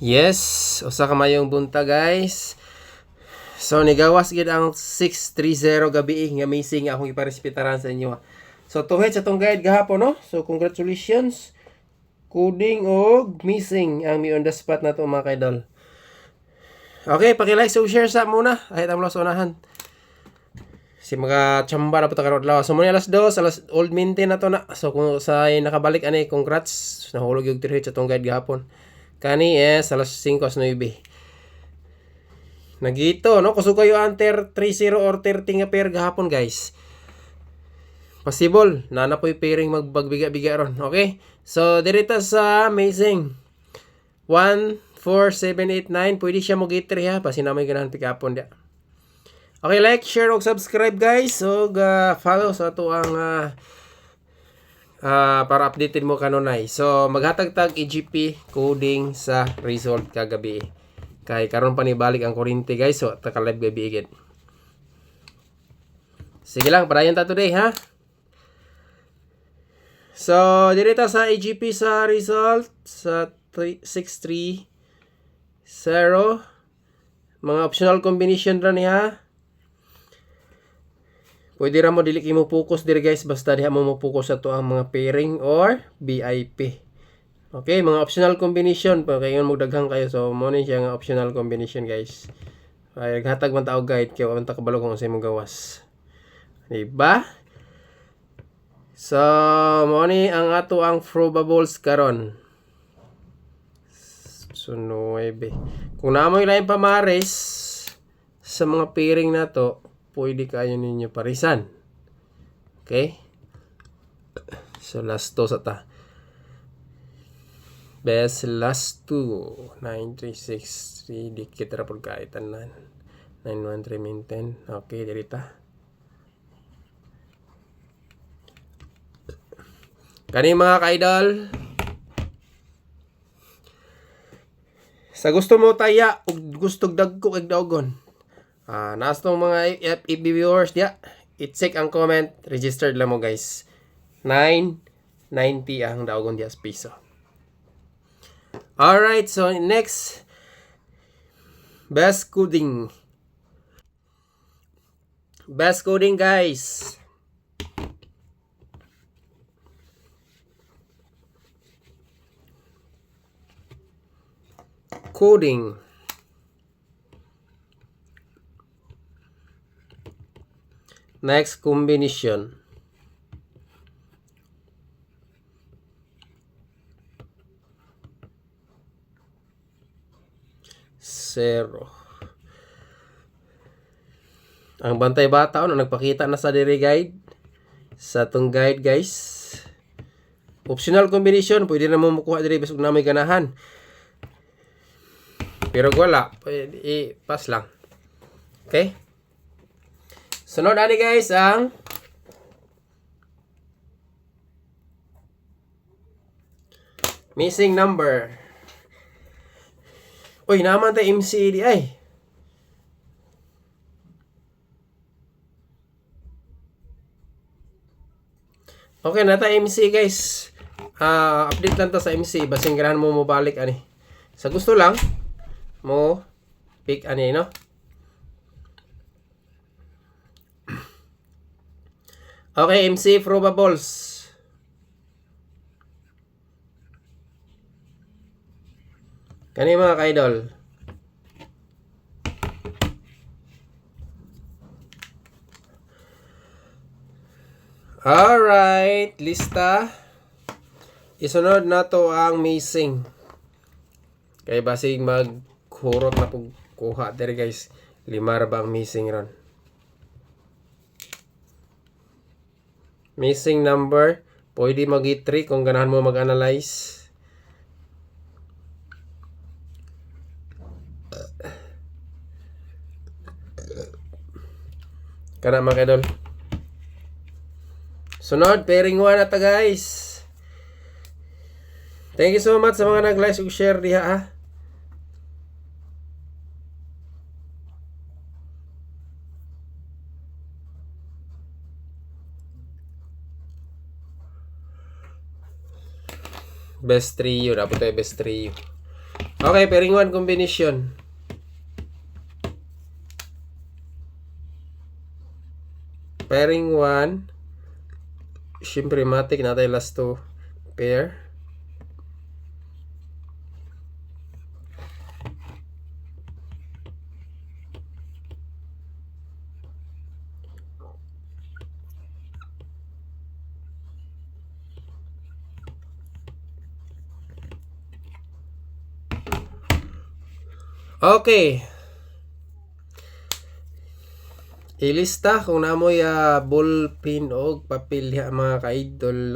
Yes, usa ka mayong bunta guys. So nigawas gid ang 630 gabi nga missing akong iparespetaran sa inyo. So tuhod sa tong guide gahapon no. So congratulations. Coding og missing ang mi on the spot na to mga kaidol. Okay, paki-like so share sa muna. Ay tamo sa unahan. Si mga chamba na po karon adlaw. So muna alas 2, alas old maintain na to na. So kung sa nakabalik ani congrats. Nahulog yung tuhod sa tong guide gahapon. Kani alas 5 as 9. Nagito, no? Kusog kayo anter 30 or 30 nga pair gahapon, guys. Possible. Nana po'y pairing magbagbiga-biga ron. Okay? So, dirita sa amazing. 1, 4, 7, 8, 9. Pwede siya mo gitri ha. Pasi na may ganahan pick-upon dia. Okay, like, share, o subscribe, guys. So, follow sa ito ang para updated mo kanunay. So, maghatag-tag EGP coding sa result kagabi. Kay karon pa ni balik ang kuryente guys. So, taka-live gabi agad. Sige lang, padayon ta today ha. So, direta sa EGP sa result sa 630. Mga optional combination ra niya. Pwede ra mo dili mo focus dire guys basta diha mo focus sa to ang mga pairing or VIP. Okay, mga optional combination pa kayo magdaghang kayo. So mo ni siya nga optional combination guys. Ay naghatag man tao guide kay wa man ta kabalo kung unsay mong gawas. Diba? So mo ni ang ato ang probables karon. So 9. Kung namoy lain pamares sa mga pairing na to, pwede kayo ninyo parisan. Okay? So last to sa ta. Best last 2 9363 dikit ra pud kay tanan 913 maintain. Okay dirita kani mga ka-idol sa gusto mo taya ug gusto dagko kag daogon nas tong mga FB viewers dia i-check ang comment registered lang mo guys 990 ang daogon dia piso. Alright, so next, best coding. Best coding, guys. Coding. Next combination. Zero. Ang bantay bata no nagpakita na sa diri guide. Sa tong guide guys. Optional combination pwede na mo makuha diri bisog na may ganahan. Pero wala, pwede pass lang. Okay? Sunod ani guys ang missing number. Uy, naman tayo MCD ay. Okay, na tayo MC guys. Update lang to sa MC. Basing ganahan mo mabalik ani. Sa gusto lang mo pick ani no. Okay, MC probables. Kani mga ka-idol. Alright, lista. Isunod na to ang missing. Kaya basig maghurot na pug kuha dere guys. 5 ra ba ang missing ron. Missing number, pwede mag-3 kung ganahan mo mag-analyze. Kana mga kadol. Sunod, pairing 1 na ta guys. Thank you so much sa mga nag-like ug share diha ha. Best trio. Dapat tayo best trio. Okay, pairing 1 combination. Pairing 1. Siyempre, matik natin last 2 pair. Okay. Ilista kung namoy ballpen o papel ya mga ka-idol.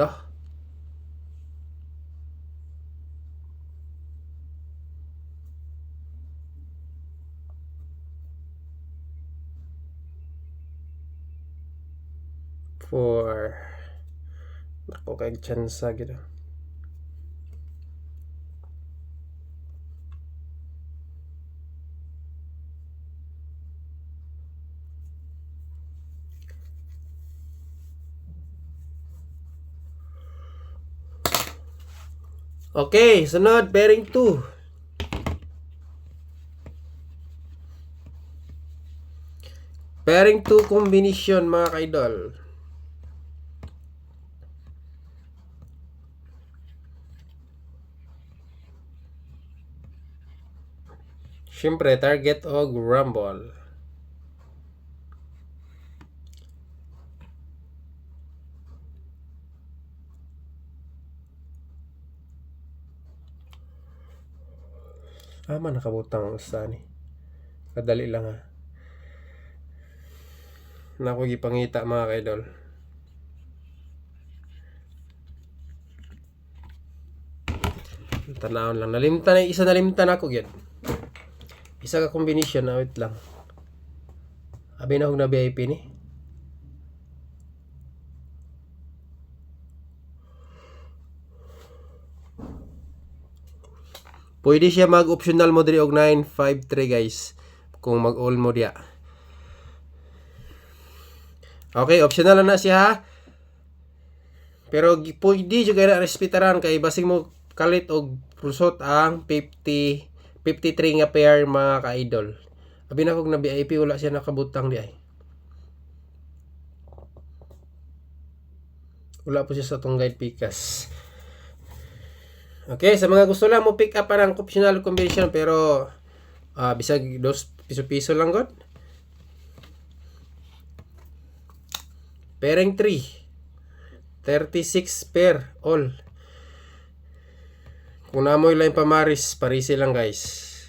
For ako kay tsansa gito. Okay, sunod, pairing 2. Pairing 2 combination mga ka-idol. Siyempre, target og rumble. Man nakabutang usa ni. Kadali lang Nako gipangita mga ka-idol. Tanawon lang. Nalimtan ako gyud. Isa ka combination na wait lang. Abi na na VIP ni. Pwede siya mag-optional mo diri og 953 guys. Kung mag-all mo diya. Okay, optional na siya ha. Pero pwede juga na respetaran kay basing mo kalit og pusot ang 53 nga pair mga ka-idol. Abi na kog na VIP wala siya nakabutang di ay. Wala po siya sa tong guide pikas. Okay, sa mga gusto lang mo pick up ang optional combination pero bisag 2 piso lang god. Pairing 3. 36 pair all. Kung namoy lang pamaris, parisi lang guys.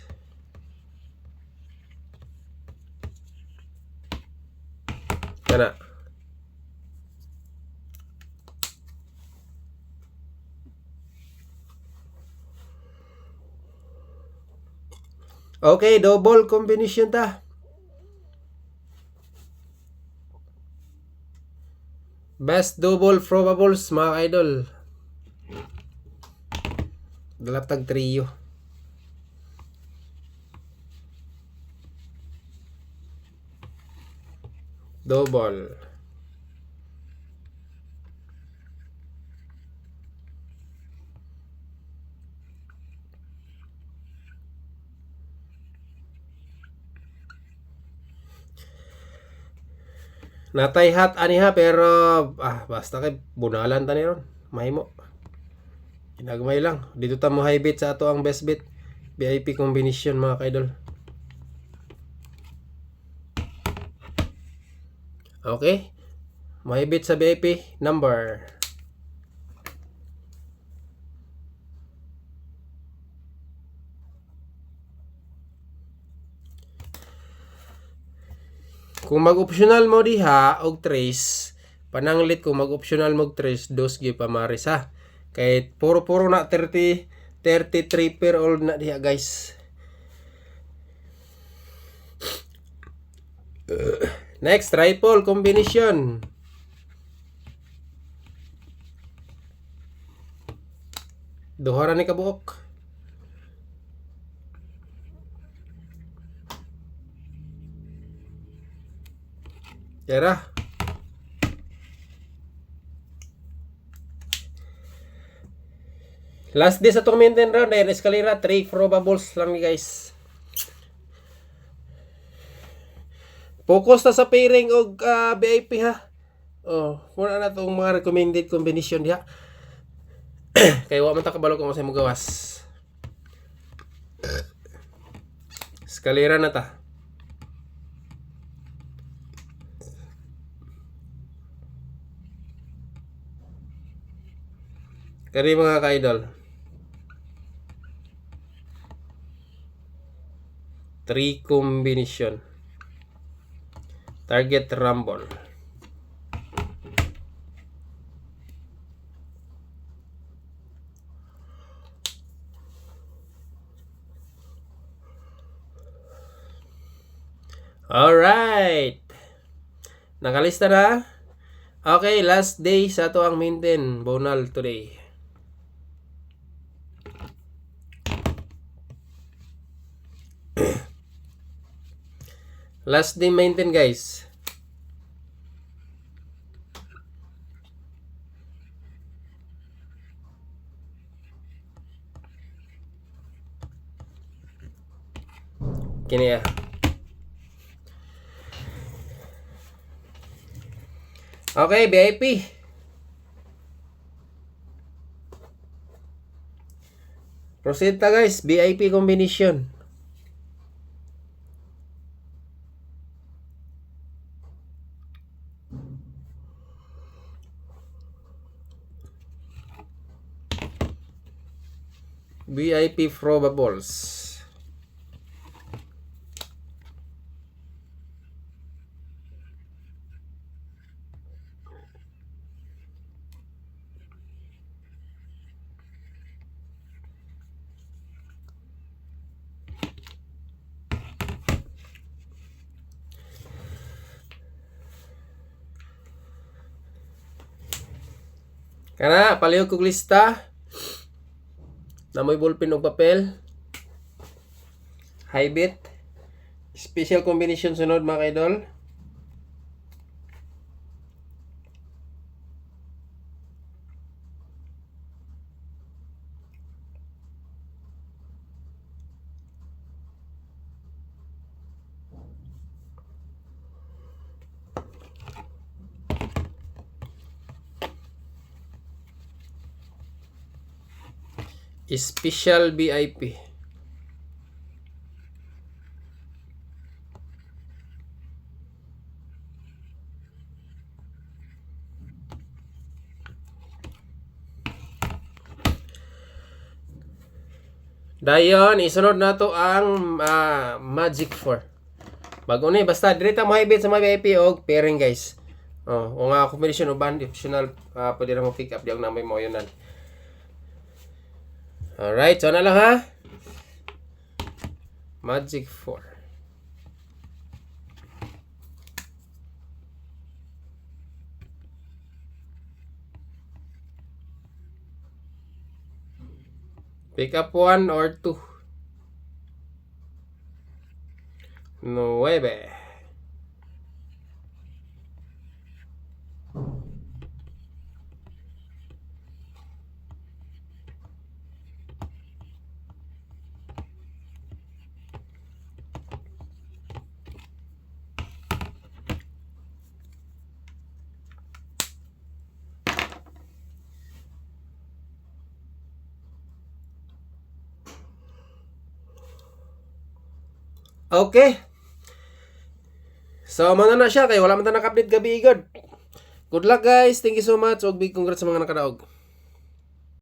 Kana. Okay, double combination ta. Best double probables mga idol. Dalatag trio. Double. Natay hat aniha pero basta kay bunalan ta ni ron. Mahimo. Ginagmay lang. Dito ta mo high bet sa ato ang best bet. VIP combination mga kaidol. Okay. May bet sa VIP number. Kung mag-optional mo diha og trace, pananglit kung mag-optional mo og trace, dos gyud pamaris ha. Kay puro na 33 pair all na diha guys. Next, triple combination. Duha ra ni kabuok. Yara. Last day sa itong maintain round, ayan, escalera, 3 probables lang ni guys. Focus na sa pairing o VIP ha. Oh, muna na itong mga recommended combination diha. Kaya wa man ta kabalo kung sa mo gawas. Escalera na ta. Kari mga ka-idol. 3 combination. Target rumble. Alright. Nakalista na? Okay, last day sa to ang maintain. Bonal today. Last day maintain guys. Kini ya. Okay, VIP. Proceed ta guys, VIP combination. VIP probables. Kana, palihog kong lista. Na may ballpen o papel. High bit. Special combination sunod mga kaidol. Special VIP. Dayon, isunod na to ang Magic 4. Bago ni, basta direta mo high-bid sa mga VIP o pairing guys. O nga combination o band optional, pwede na mo pick up di ang namay mo yun na. Alright, so na lang ha. Magic 4. Pick up 1 or 2. 9. Okay. So, mana na siya. Kaya wala man ta nakapdate gabi igod. Good luck guys. Thank you so much. Og big congrats sa mga nakadaog.